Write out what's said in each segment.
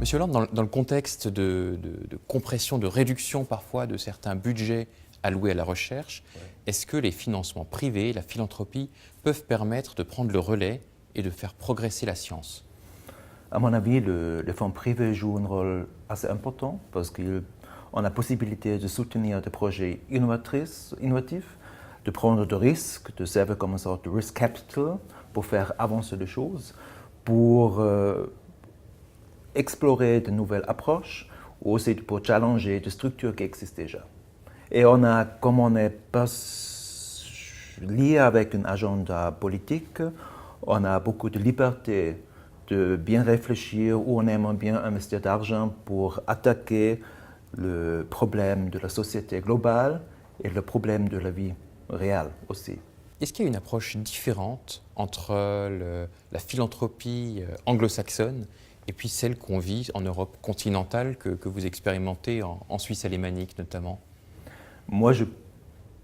Monsieur Hollande, dans le contexte de compression, de réduction parfois de certains budgets alloués à la recherche, est-ce que les financements privés, la philanthropie, peuvent permettre de prendre le relais et de faire progresser la science? À mon avis, les fonds privés jouent un rôle assez important parce qu'ils ont la possibilité de soutenir des projets innovatifs, de prendre des risques, de servir comme une sorte de risk capital pour faire avancer les choses, pour explorer de nouvelles approches ou aussi pour challenger des structures qui existent déjà. Et comme on n'est pas lié avec un agenda politique, on a beaucoup de liberté de bien réfléchir où on aimerait bien investir d'argent pour attaquer le problème de la société globale et le problème de la vie réelle aussi. Est-ce qu'il y a une approche différente entre la philanthropie anglo-saxonne et puis celle qu'on vit en Europe continentale que vous expérimentez en Suisse alémanique notamment? Moi, je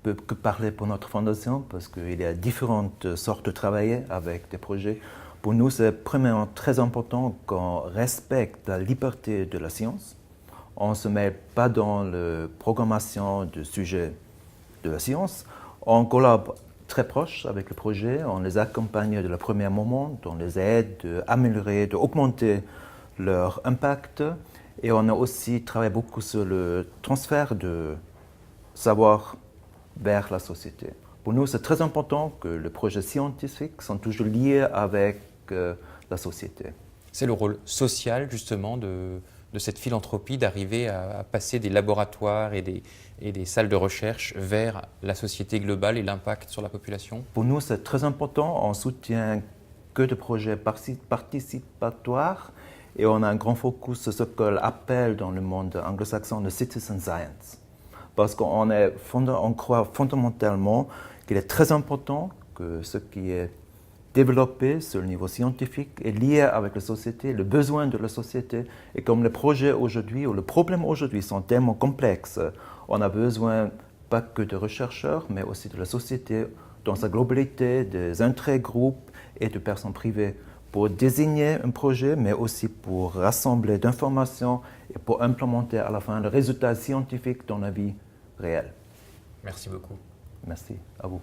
peux que parler pour notre fondation parce qu'il y a différentes sortes de travailler avec des projets. Pour nous, c'est premièrement très important qu'on respecte la liberté de la science. On ne se met pas dans la programmation de sujets de la science. On collabore très proche avec le projet, on les accompagne de le premier moment, on les aide à améliorer, d'augmenter leur impact. Et on a aussi travaillé beaucoup sur le transfert de savoir vers la société. Pour nous, c'est très important que les projets scientifiques sont toujours liés avec la société. C'est le rôle social justement de cette philanthropie d'arriver à passer des laboratoires et des salles de recherche vers la société globale et l'impact sur la population? Pour nous, c'est très important. On soutient que des projets participatoires et on a un grand focus sur ce qu'on appelle dans le monde anglo-saxon le citizen science. Parce qu'on croit fondamentalement qu'il est très important que ce qui est développé sur le niveau scientifique est lié avec la société, le besoin de la société. Et comme les projets aujourd'hui ou les problèmes aujourd'hui sont tellement complexes, on a besoin pas que de chercheurs, mais aussi de la société dans sa globalité, des intérêts groupes et de personnes privées pour désigner un projet, mais aussi pour rassembler d'informations et pour implémenter à la fin le résultat scientifique dans la vie réelle. Merci beaucoup. Merci à vous.